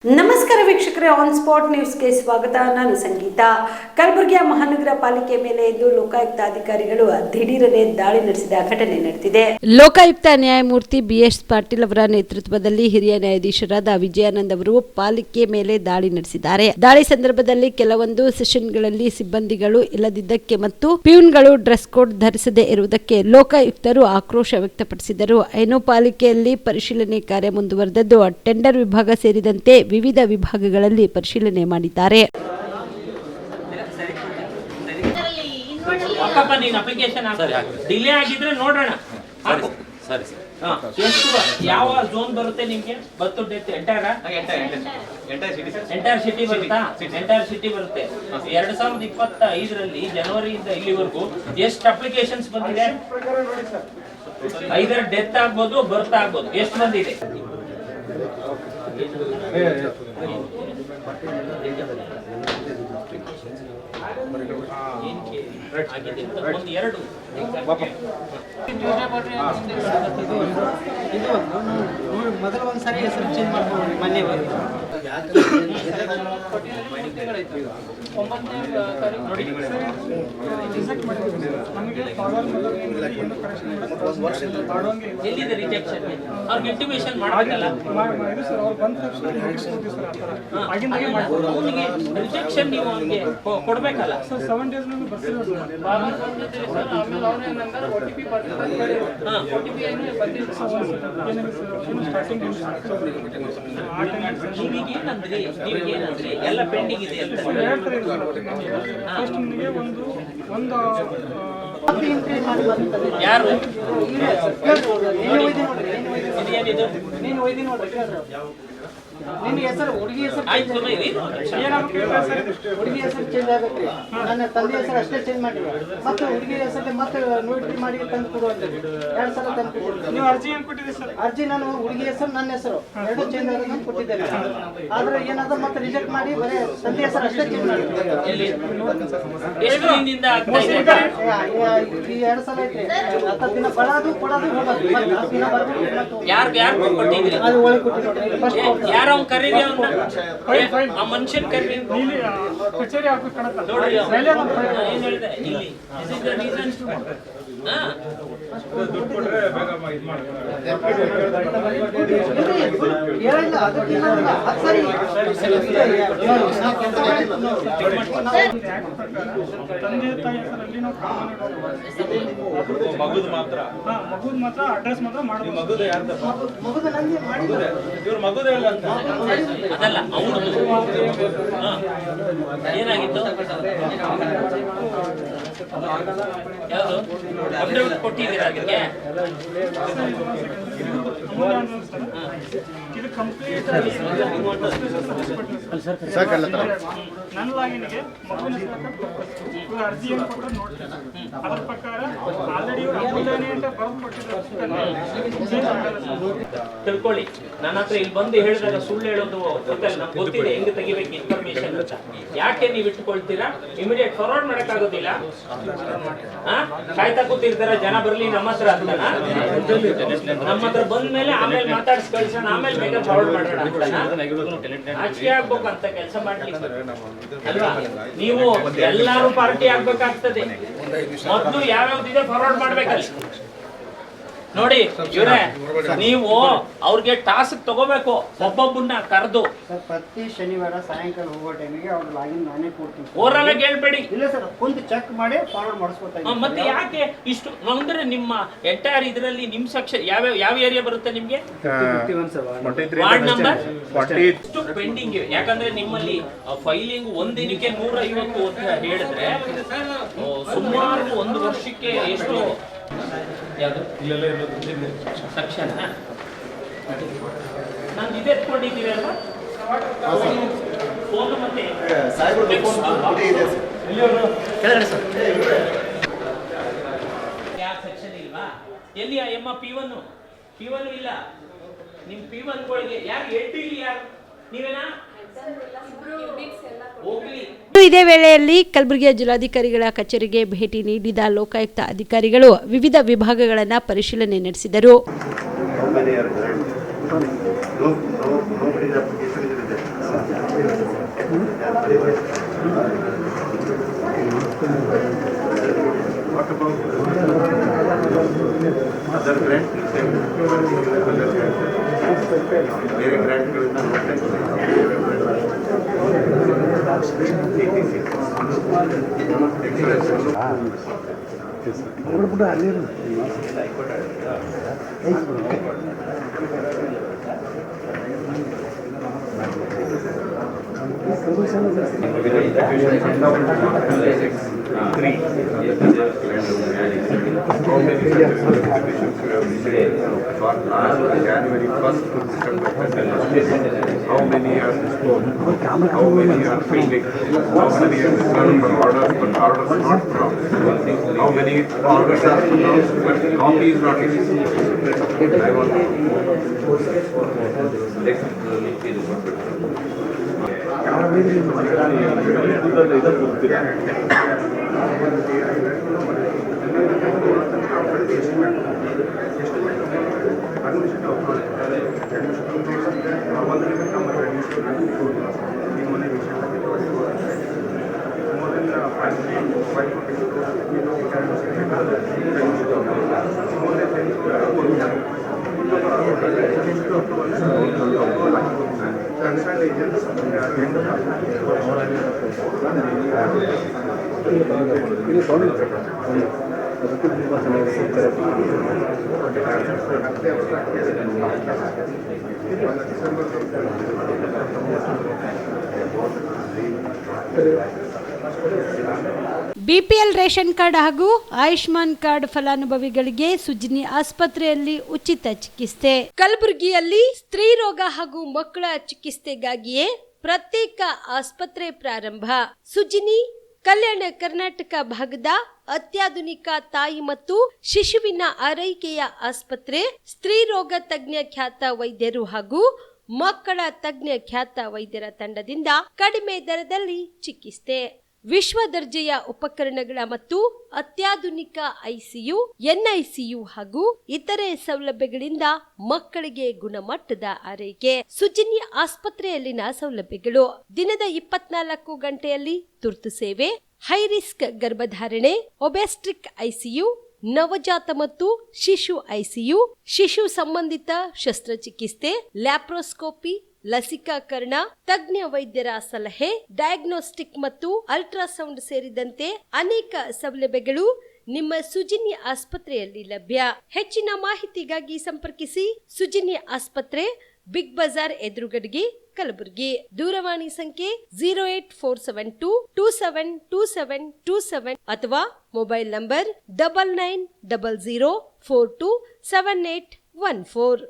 ನಮಸ್ಕಾರ ವೀಕ್ಷಕರೇ, on spot ನ್ಯೂಸ್ಗೆ ಸ್ವಾಗತ. ನಾನು ಸಂಗೀತ. ಕಲಬುರಗಿಯ ಮಹಾನಗರ ಪಾಲಿಕೆ ಮೇಲೆ ಇಂದು ಲೋಕಾಯುಕ್ತ ಅಧಿಕಾರಿಗಳು ದಿಢೀರನೆ ದಾಳಿ ನಡೆಸಿದ ಘಟನೆ ನಡೆದಿದೆ. ಲೋಕಾಯುಕ್ತ ನ್ಯಾಯಮೂರ್ತಿ BS ಪಾಟೀಲ್ ಅವರ ನೇತೃತ್ವದಲ್ಲಿ ಹಿರಿಯ ನ್ಯಾಯಾಧೀಶರಾದ ವಿಜಯಾನಂದ್ ಅವರು ಪಾಲಿಕೆ ಮೇಲೆ ದಾಳಿ ನಡೆಸಿದ್ದಾರೆ. ದಾಳಿ ಸಂದರ್ಭದಲ್ಲಿ ಕೆಲವೊಂದು ಸೆಷನ್ಗಳಲ್ಲಿ ಸಿಬ್ಬಂದಿಗಳು ಇಲ್ಲದಿದ್ದಕ್ಕೆ ಮತ್ತು ಪ್ಯೂನ್ಗಳು ಡ್ರೆಸ್ ಕೋಡ್ ಧರಿಸದೇ ಇರುವುದಕ್ಕೆ ಲೋಕಾಯುಕ್ತರು ಆಕ್ರೋಶ ವ್ಯಕ್ತಪಡಿಸಿದರು. ಐನೋ ಪಾಲಿಕೆಯಲ್ಲಿ ಪರಿಶೀಲನೆ ಕಾರ್ಯ ಮುಂದುವರೆದದ್ದು ಟೆಂಡರ್ ವಿಭಾಗ ಸೇರಿದಂತೆ ವಿವಿಧ ವಿಭಾಗಗಳಲ್ಲಿ ಪರಿಶೀಲನೆ ಮಾಡಿದ್ದಾರೆ. ಡಿಲೇ ಆಗಿದ್ರೆ ನೋಡೋಣ. ಯಾವ ಝೋನ್ ಬರುತ್ತೆ ನಿಮ್ಗೆ? ಬತ್ತು ಎಂಟೈರ್ ಸಿಟಿ ಬರುತ್ತಾ? ಎಂಟೈರ್ ಸಿಟಿ ಬರುತ್ತೆ. 2025ರಲ್ಲಿ ಜನವರಿಯಿಂದ ಇಲ್ಲಿವರೆಗೂ ಎಷ್ಟು ಅಪ್ಲಿಕೇಶನ್ಸ್ ಬಂದಿದೆ? ಐದರ ಡೆತ್ ಆಗ್ಬೋದು, ಬರ್ತ್ ಆಗ್ಬೋದು. ಎಷ್ಟು ಬಂದಿದೆ? ಎರಡು ಮೊದಲು ಒಂದ್ಸರಿ ಹೆಸರು ಚೇಂಜ್ ಮಾಡ್ಕೊಂಡು ಮೊನ್ನೆ ಎಲ್ಲಿದೆ ರಿಜೆಕ್ಷನ್? ಅವ್ರಿಗೆ ಇಂಟಿಮೇಷನ್ ಮಾಡಬೇಕಲ್ಲ. ರಿಜೆಕ್ಷನ್ ನೀವು ಅವ್ರಿಗೆ ಕೊಡ್ಬೇಕಲ್ಲ. 7 days ನಲ್ಲಿ ಬರ್ತಿರೋದು ಏನಂದ್ರಿ ಎಲ್ಲ ಪೆಂಡಿಂಗ್ ಇದೆ ಅಂತ ಯಾರು ನೀನು ಒಯ್ದಿ ನೋಡ್ರಿ. ನಿನ್ನ ಹೆಸರು ಹುಡುಗಿ ಹೆಸರು ಹುಡುಗಿ ಹೆಸರು ಚೇಂಜ್ ಆಗ್ಬೇಕ್ರಿ. ನನ್ನ ತಂದೆ ಹೆಸರು ಅಷ್ಟೇ ಚೇಂಜ್ ಮಾಡಿಲ್ಲ. ಮತ್ತೆ ಹುಡುಗಿ ಹೆಸರು ಮತ್ತೆ ನೋಟಿಫೈ ಮಾಡಿ ತಂದು ಕೊಡುವಂತ 2 ಸಲ ತಂದು ಕೊಟ್ಟಿದ್ದೆ. ನೀವು ಅರ್ಜಿ ಏನು ಕೊಟ್ಟಿದ್ದೀರಿ ಸರ್? ಅರ್ಜಿ ನಾನು ಹುಡುಗಿ ಹೆಸರು ನನ್ನ ಹೆಸರು ಎರಡು ಚೇಂಜ್ ಆಗೋದನ್ನು ಕೊಟ್ಟಿದ್ದೇನೆ. ಆದ್ರೆ ಏನಾದ್ರು ಮತ್ತೆ ರಿಜೆಕ್ಟ್ ಮಾಡಿ ಬರೀ ತಂದೆ ಹೆಸರು ಅಷ್ಟೇ ಚೇಂಜ್ ಮಾಡಿದ್ದೆ. ಎಷ್ಟು ದಿನದಿಂದ ಆಗ್ತಾ ಇದೆ? ಈ 2 ಸಲ ಐತ್ರಿ. 10 ದಿನ ಬರೋದು ಕೊಡೋದು ಹೋಗೋದು. 10 ದಿನ ಬರ್ಬೇಕು. ಯಾರು ಕೊಟ್ಟಿದ್ರಿ? ಅದು ಒಳಗೆ ಕೊಟ್ಟು ನೋಡ್ರಿ. ಫಸ್ಟ್ ಯಾರು ಅವ್ನು ಕರೀರಿ, ಆ ಮನುಷ್ಯನ್ ಕರೀರಿ. ನೀಲಿ ಕಚೇರಿ ಹಾಕಿ ಕಣಕ್ಕ ನೋಡ್ರಿ ಏನು ಹೇಳಿದೆ ಇಲ್ಲಿ. This is the reason. ದುಡ್ಡು ಕೊಟ್ರೆ ಬೇಗ ಇದು ಮಾಡ್ತಾರೆ. ಹೇಳಿಲ್ಲ ಅದಕ್ಕೆ ಏನಾಗಿಲ್ಲ. ಅದು ಸರಿ ತಂದೆ ತಾಯಿ ಹೆಸರಲ್ಲಿ ನಾವು ಮಗುದು ಮಾತ್ರ ಮಗುದ್ ಮಾತ್ರ ಅಡ್ರೆಸ್ ಮಾತ್ರ ಮಾಡೋದು. ಮಗುದು ಯಾರ್ದು? ಮಗುದು ನಂಗೆ ಮಾಡಿಲ್ಲ. ಇವ್ರ ಮಗುದೇ ಇಲ್ಲ ಅಂತ ಅದಲ್ಲ ಅವನದು. ಏನಾಗಿತ್ತು? ಯಾವುದು ಅಫಿಡವಿಟ್ ಕೊಟ್ಟಿದ್ದೀರಾ ಅದಕ್ಕೆ? ಇದು ಕಂಪ್ಲೀಟ್ ನನ್ನ ಲಾಗಿನ್ಗೆ ಮಗುವಿನ ಹೆಸರು ಅರ್ಜಿ ಏನು ಕೊಟ್ಟರೆ ನೋಡ್ತೀನಿ. ಅದ್ರ ಪ್ರಕಾರ ಆಲ್ರೆಡಿ ಇವ್ರು ಅಮೂಲ್ಯನೇ ಅಂತ ಬರೆದು ಕೊಟ್ಟಿದ್ದಾರೆ. ತಿಳ್ಕೊಳ್ಳಿ, ನನ್ನ ಹತ್ರ ಇಲ್ಲಿ ಬಂದು ಹೇಳಿದಾಗ ಸುಳ್ಳು ಹೇಳೋದು ಗೊತ್ತಲ್ಲ. ನಮ್ಗೆ ಗೊತ್ತಿದೆ ಹೆಂಗೆ ತೆಗಿಬೇಕು ಇನ್ಫಾರ್ಮೇಶನ್ ಅಂತ. ಯಾಕೆ ನೀವು ಇಟ್ಕೊಳ್ತೀರಾ? Immediate forward ಮಾಡಕ್ಕಾಗೋದಿಲ್ಲ. ಕಾಯ್ತಾ ಕೂತಿರ್ತಾರ ಜನ ಬರ್ಲಿ ನಮ್ಮ ಹತ್ರ ಅಂತಾನ. ನಮ್ಮ ಹತ್ರ ಬಂದ ಮೇಲೆ ಆಮೇಲೆ ಮಾತಾಡ್ಸಿ ಕಳ್ಸೋಣ, ಆಮೇಲೆ ಬೇಗ ಫಾರ್ವರ್ಡ್ ಮಾಡೋಣ ಅಂತಾನ. ಆಚೆ ಆಗ್ಬೇಕು ಅಂತ ಕೆಲಸ ಮಾಡ್ಲಿಕ್ಕೆ ಅಲ್ವಾ? ನೀವು ಎಲ್ಲಾರು ಪಾರ್ಟಿ ಆಗ್ಬೇಕಾಗ್ತದೆ. ಮೊದಲು ಯಾವ್ಯಾವ್ದಿದೆ ಫಾರ್ವರ್ಡ್ ಮಾಡ್ಬೇಕಲ್ಲ. ನೋಡಿ ಇವ್ರೆ, ನೀವು ಅವ್ರಿಗೆ ಟಾಸ್ಕ್ ತಗೋಬೇಕು. ಒಬ್ಬೊಬ್ಬನ್ನ ಕರೆದು ಪ್ರತಿ ಶನಿವಾರ ಸಾಯಂಕಾಲ ಹೋಗೋ ಟೈಮಿಗೆ ಅವ್ರ ಲಾಗಿನ್ ನಾನೇ ಕೊಡ್ತೀನಿ. ಓರಲ್ಲ ಕೇಳ್ಬೇಡಿ. ಇಲ್ಲ ಸರ್, ಕುಂತು ಚೆಕ್ ಮಾಡಿ ಫಾರ್ವರ್ಡ್ ಮಾಡಿಸ್ಕೊತಾ ಮತ್ತೆ ಯಾಕೆ ಇಷ್ಟು ಅಂದ್ರೆ ನಿಮ್ಮ ಎಂಟೈರ್ ಇದರಲ್ಲಿ ನಿಮ್ ಸೆಕ್ಷನ್ ಯಾವ ಏರಿಯಾ ಬರುತ್ತೆ ನಿಮ್ಗೆ? ವಾರ್ಡ್ ನಂಬರ್ ಎಷ್ಟು ಪೆಂಡಿಂಗ್ ಇವೆ? ಯಾಕಂದ್ರೆ ನಿಮ್ಮಲ್ಲಿ ಫೈಲಿಂಗ್ ಒಂದಿನಕ್ಕೆ 150 ಅಂತ ಹೇಳಿದ್ರೆ ಸುಮಾರು 1 ವರ್ಷಕ್ಕೆ ಎಷ್ಟು? ಯಾವುದು ಸೆಕ್ಷನ್? ನಾನು ಇದೆ ಎತ್ಕೊಂಡಿದ್ದೀರಲ್ವಾ ಫೋನ್ ಮತ್ತೆ ಯಾವ ಸೆಕ್ಷನ್ ಇಲ್ವಾ? ಎಲ್ಲಿ ಎಮ್ಮ P1 ಇಲ್ಲ. ನಿಮ್ P1ಗಳಿಗೆ ಯಾರು ಎಡ್ಡಿಲ್ಲ? ಯಾರು ನೀವೇನಾ? ಇದೇ ವೇಳೆಯಲ್ಲಿ ಕಲಬುರಗಿಯ ಜಿಲ್ಲಾಧಿಕಾರಿಗಳ ಕಚೇರಿಗೆ ಭೇಟಿ ನೀಡಿದ ಲೋಕಾಯುಕ್ತ ಅಧಿಕಾರಿಗಳು ವಿವಿಧ ವಿಭಾಗಗಳನ್ನು ಪರಿಶೀಲನೆ ನಡೆಸಿದರು. What about other grants? ಬೇರೆ ಗ್ರಾಂಟ್ಗಳನ್ನ ನೋಡ್ತಾ January 1st to December 31st. How many are disclosed? How many are pending? How many are returned for orders but orders not from? How many orders are pronounced but copy is not existing? I want to BPL ration card ಹಾಗೂ Ayushman card ಫಲಾನುಭವಿಗಳಿಗೆ ಸುಜಿನಿ ಆಸ್ಪತ್ರೆಯಲ್ಲಿ ಉಚಿತ ಚಿಕಿತ್ಸೆ. ಕಲಬುರಗಿಯಲ್ಲಿ ಸ್ತ್ರೀ ರೋಗ ಹಾಗೂ ಮಕ್ಕಳ ಚಿಕಿತ್ಸೆಗಾಗಿಯೇ ಪ್ರತ್ಯೇಕ ಆಸ್ಪತ್ರೆ ಪ್ರಾರಂಭ. ಸುಜಿನಿ ಕಲ್ಯಾಣ ಕರ್ನಾಟಕ ಭಾಗದ ಅತ್ಯಾಧುನಿಕ ತಾಯಿ ಮತ್ತು ಶಿಶುವಿನ ಆರೈಕೆಯ ಆಸ್ಪತ್ರೆ. ಸ್ತ್ರೀ ರೋಗ ತಜ್ಞ ಖ್ಯಾತ ವೈದ್ಯರು ಹಾಗೂ ಮಕ್ಕಳ ತಜ್ಞ ಖ್ಯಾತ ವೈದ್ಯರ ತಂಡದಿಂದ ಕಡಿಮೆ ದರದಲ್ಲಿ ಚಿಕಿತ್ಸೆ. ವಿಶ್ವ ದರ್ಜೆಯ ಉಪಕರಣಗಳ ಮತ್ತು ಅತ್ಯಾಧುನಿಕ ಐಸಿಯು, ಎನ್ಐಸಿಯು ಹಾಗೂ ಇತರೆ ಸೌಲಭ್ಯಗಳಿಂದ ಮಕ್ಕಳಿಗೆ ಗುಣಮಟ್ಟದ ಆರೈಕೆ. ಸುಜಿನಿ ಆಸ್ಪತ್ರೆಯಲ್ಲಿನ ಸೌಲಭ್ಯಗಳು: ದಿನದ 24 ಗಂಟೆಯಲ್ಲಿ ತುರ್ತು ಸೇವೆ, ಹೈ ರಿಸ್ಕ್ ಗರ್ಭಧಾರಣೆ, ಒಬೆಸ್ಟ್ರಿಕ್ ಐಸಿಯು, ನವಜಾತ ಮತ್ತು ಶಿಶು ಐಸಿಯು, ಶಿಶು ಸಂಬಂಧಿತ ಶಸ್ತ್ರಚಿಕಿತ್ಸೆ, ಲ್ಯಾಪ್ರೋಸ್ಕೋಪಿ, ಲಸಿಕಾಕರಣ, ತಜ್ಞ ವೈದ್ಯರ ಸಲಹೆ, ಡಯಾಗ್ನೋಸ್ಟಿಕ್ ಮತ್ತು ಅಲ್ಟ್ರಾಸೌಂಡ್ ಸೇರಿದಂತೆ ಅನೇಕ ಸೌಲಭ್ಯಗಳು ನಿಮ್ಮ ಸುಜಿನಿ ಆಸ್ಪತ್ರೆಯಲ್ಲಿ ಲಭ್ಯ. ಹೆಚ್ಚಿನ ಮಾಹಿತಿಗಾಗಿ ಸಂಪರ್ಕಿಸಿ ಸುಜಿನಿ ಆಸ್ಪತ್ರೆ, ಬಿಗ್ ಬಜಾರ್ ಎದುರುಗಡೆಗೆ, ಕಲಬುರಗಿ. ದೂರವಾಣಿ ಸಂಖ್ಯೆ 08472727227 ಅಥವಾ ಮೊಬೈಲ್ ನಂಬರ್ 9900427814.